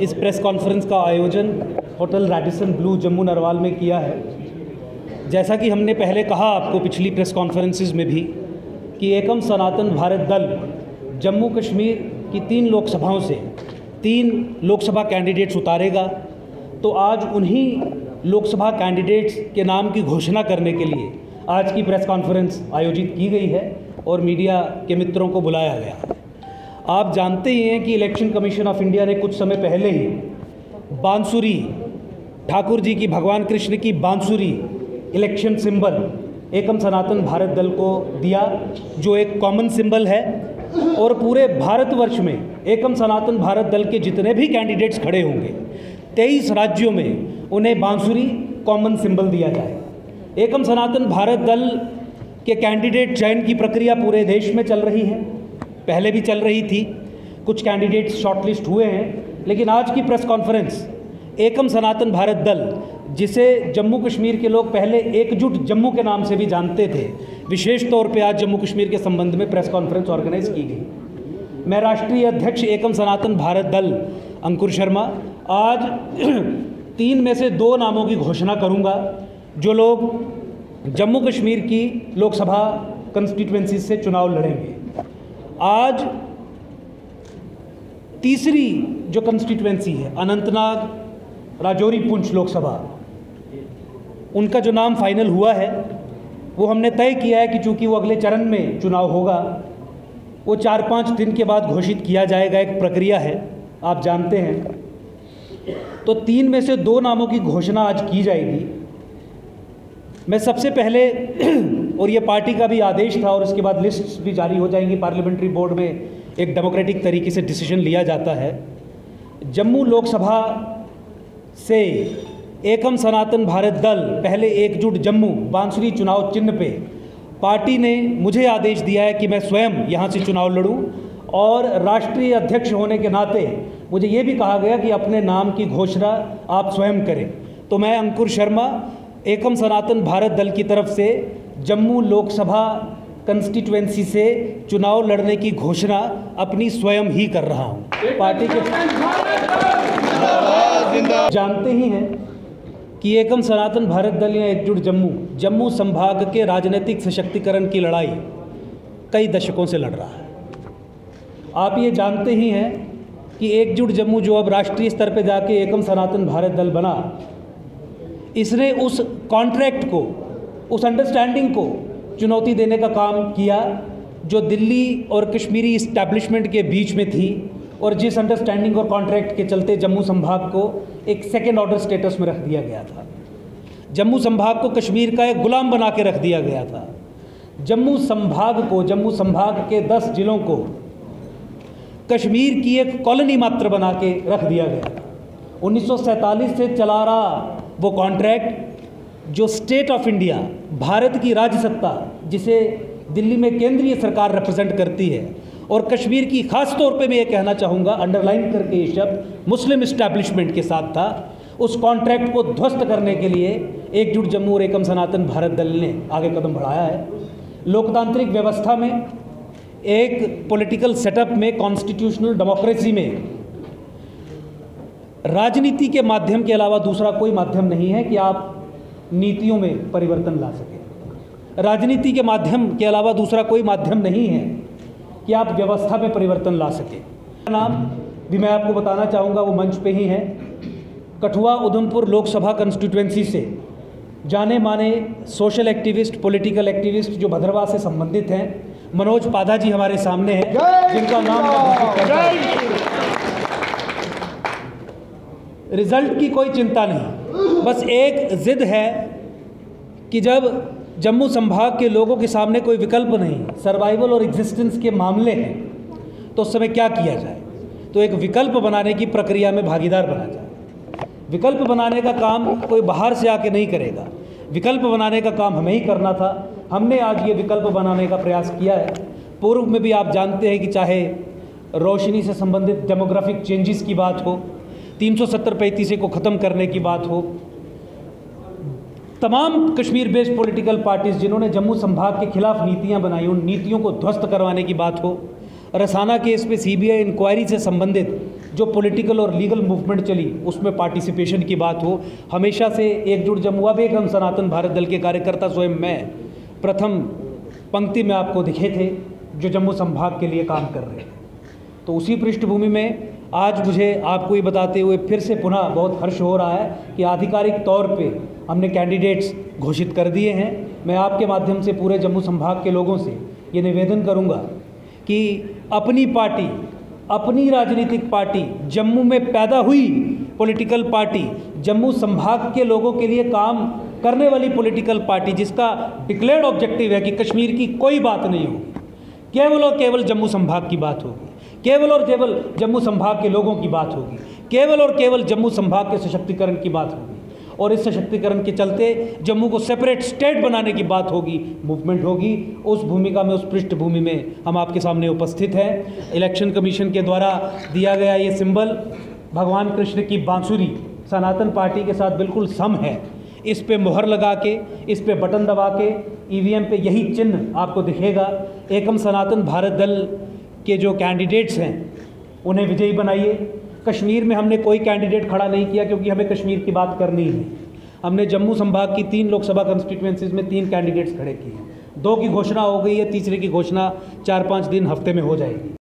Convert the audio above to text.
इस press conference का आयोजन hotel Radisson Blu Jammu Narwal में किया है। जैसा कि हमने पहले कहा आपको पिछली प्रेस कॉन्फ्रेंसेस में भी कि एकम सनातन भारत दल जम्मू कश्मीर की 3 लोकसभाओं से 3 लोकसभा कैंडिडेट्स उतारेगा। तो आज उन्हीं लोकसभा कैंडिडेट्स के नाम की घोषणा करने के लिए आज की प्रेस कॉन्फ्रेंस आयोजित की गई है और मीडिया के मित्रों को बुलाया गया है। आप जानते ही हैं कि इलेक्शन कमीशन ऑफ इंडिया ने कुछ समय पहले ही बांसुरी, ठाकुर जी की, भगवान कृष्ण की बांसुरी इलेक्शन सिंबल एकम सनातन भारत दल को दिया, जो एक कॉमन सिंबल है। और पूरे भारतवर्ष में एकम सनातन भारत दल के जितने भी कैंडिडेट्स खड़े होंगे 23 राज्यों में उन्हें बांसुरी कॉमन सिंबल दिया जाए। एकम सनातन भारत दल के कैंडिडेट चयन की प्रक्रिया पूरे देश में चल रही है, पहले भी चल रही थी। कुछ कैंडिडेट्स शॉर्टलिस्ट हुए हैं, लेकिन आज की प्रेस कॉन्फ्रेंस एकम सनातन भारत दल, जिसे जम्मू कश्मीर के लोग पहले एकजुट जम्मू के नाम से भी जानते थे, विशेष तौर पे आज जम्मू कश्मीर के संबंध में प्रेस कॉन्फ्रेंस ऑर्गेनाइज की गई। मैं राष्ट्रीय अध्यक्ष एकम सनातन भारत दल अंकुर शर्मा आज 3 में से 2 नामों की घोषणा करूंगा, जो लोग जम्मू कश्मीर की लोकसभा कंस्टिट्यूएंसी से चुनाव लड़ेंगे। आज तीसरी जो कंस्टिट्यूएंसी है अनंतनाग, राजौरी, पुंछ लोकसभा, उनका जो नाम फाइनल हुआ है वो हमने तय किया है कि चूंकि वो अगले चरण में चुनाव होगा, वो 4-5 दिन के बाद घोषित किया जाएगा। एक प्रक्रिया है, आप जानते हैं। तो 3 में से 2 नामों की घोषणा आज की जाएगी। मैं सबसे पहले और ये पार्टी का भी आदेश था और उसके बाद लिस्ट भी जारी हो जाएंगी। पार्लियामेंट्री बोर्ड में एक डेमोक्रेटिक तरीके से डिसीजन लिया जाता है। जम्मू लोकसभा से एकम सनातन भारत दल, पहले एकजुट जम्मू बांसुरी चुनाव चिन्ह पे पार्टी ने मुझे आदेश दिया है कि मैं स्वयं यहाँ से चुनाव लड़ूं, और राष्ट्रीय अध्यक्ष होने के नाते मुझे ये भी कहा गया कि अपने नाम की घोषणा आप स्वयं करें। तो मैं अंकुर शर्मा एकम सनातन भारत दल की तरफ से जम्मू लोकसभा कंस्टिट्यूएंसी से चुनाव लड़ने की घोषणा अपनी स्वयं ही कर रहा हूँ। पार्टी के जानते ही हैं कि एकम सनातन भारत दल या एकजुट जम्मू संभाग के राजनीतिक सशक्तिकरण की लड़ाई कई दशकों से लड़ रहा है। आप ये जानते ही हैं कि एकजुट जम्मू जो अब राष्ट्रीय स्तर पर जाके एकम सनातन भारत दल बना, इसने उस कॉन्ट्रैक्ट को, उस अंडरस्टैंडिंग को चुनौती देने का काम किया जो दिल्ली और कश्मीरी इस्टेब्लिशमेंट के बीच में थी, और जिस अंडरस्टैंडिंग और कॉन्ट्रैक्ट के चलते जम्मू संभाग को एक सेकेंड ऑर्डर स्टेटस में रख दिया गया था। जम्मू संभाग को कश्मीर का एक गुलाम बना के रख दिया गया था। जम्मू संभाग के 10 जिलों को कश्मीर की एक कॉलोनी मात्र बना के रख दिया गया था। 1947 से चला रहा वो कॉन्ट्रैक्ट जो स्टेट ऑफ इंडिया, भारत की राज्य सत्ता, जिसे दिल्ली में केंद्रीय सरकार रिप्रेजेंट करती है, और कश्मीर की खास तौर पे मैं ये कहना चाहूँगा, अंडरलाइन करके ये शब्द, मुस्लिम इस्टेब्लिशमेंट के साथ था। उस कॉन्ट्रैक्ट को ध्वस्त करने के लिए एकजुट जम्मू और एकम सनातन भारत दल ने आगे कदम बढ़ाया है। लोकतांत्रिक व्यवस्था में, एक पॉलिटिकल सेटअप में, कॉन्स्टिट्यूशनल डेमोक्रेसी में राजनीति के माध्यम के अलावा दूसरा कोई माध्यम नहीं है कि आप नीतियों में परिवर्तन ला सकें। राजनीति के माध्यम के अलावा दूसरा कोई माध्यम नहीं है कि आप व्यवस्था में परिवर्तन ला सकें। नाम भी मैं आपको बताना चाहूँगा, वो मंच पे ही है। कठुआ उधमपुर लोकसभा कंस्टिट्यूएंसी से जाने माने सोशल एक्टिविस्ट, पॉलिटिकल एक्टिविस्ट जो भद्रवाह से संबंधित हैं, मनोज पाधा जी हमारे सामने हैं, जिनका नाम रिजल्ट की कोई चिंता नहीं, बस एक जिद है कि जब जम्मू संभाग के लोगों के सामने कोई विकल्प नहीं, सर्वाइवल और एग्जिस्टेंस के मामले हैं, तो उस समय क्या किया जाए। तो एक विकल्प बनाने की प्रक्रिया में भागीदार बना जाए। विकल्प बनाने का काम कोई बाहर से आके नहीं करेगा, विकल्प बनाने का काम हमें ही करना था। हमने आज ये विकल्प बनाने का प्रयास किया है। पूर्व में भी आप जानते हैं कि चाहे रोशनी से संबंधित डेमोग्राफिक चेंजेस की बात हो, 370-35 को ख़त्म करने की बात हो, तमाम कश्मीर बेस्ड पॉलिटिकल पार्टीज़ जिन्होंने जम्मू संभाग के खिलाफ नीतियां बनाई, उन नीतियों को ध्वस्त करवाने की बात हो, रसाना केस पे सीबीआई इंक्वायरी से संबंधित जो पॉलिटिकल और लीगल मूवमेंट चली उसमें पार्टिसिपेशन की बात हो। हमेशा से एकजुट जम्मू, अब एक हम सनातन भारत दल के कार्यकर्ता स्वयं मैं प्रथम पंक्ति में आपको दिखे थे जो जम्मू संभाग के लिए काम कर रहे थे। तो उसी पृष्ठभूमि में आज मुझे आपको ये बताते हुए फिर से पुनः बहुत हर्ष हो रहा है कि आधिकारिक तौर पे हमने कैंडिडेट्स घोषित कर दिए हैं। मैं आपके माध्यम से पूरे जम्मू संभाग के लोगों से ये निवेदन करूंगा कि अपनी पार्टी, अपनी राजनीतिक पार्टी, जम्मू में पैदा हुई पॉलिटिकल पार्टी, जम्मू संभाग के लोगों के लिए काम करने वाली पॉलिटिकल पार्टी, जिसका डिक्लेयर्ड ऑब्जेक्टिव है कि कश्मीर की कोई बात नहीं होगी, केवल और केवल जम्मू संभाग की बात होगी, केवल और केवल जम्मू संभाग के लोगों की बात होगी, केवल और केवल जम्मू संभाग के सशक्तिकरण की बात होगी और इस सशक्तिकरण के चलते जम्मू को सेपरेट स्टेट बनाने की बात होगी, मूवमेंट होगी। उस भूमिका में, उस पृष्ठभूमि में हम आपके सामने उपस्थित हैं। इलेक्शन कमीशन के द्वारा दिया गया ये सिंबल भगवान कृष्ण की बांसुरी सनातन पार्टी के साथ बिल्कुल सम है। इस पे मोहर लगा के, इस पे बटन दबा के ईवीएम पे यही चिन्ह आपको दिखेगा। एकम सनातन भारत दल के जो कैंडिडेट्स हैं उन्हें विजयी बनाइए। कश्मीर में हमने कोई कैंडिडेट खड़ा नहीं किया क्योंकि हमें कश्मीर की बात करनी है। हमने जम्मू संभाग की 3 लोकसभा कंस्टिट्यूएंसीज में 3 कैंडिडेट्स खड़े किए हैं। 2 की घोषणा हो गई है, तीसरे की घोषणा 4-5 दिन हफ्ते में हो जाएगी।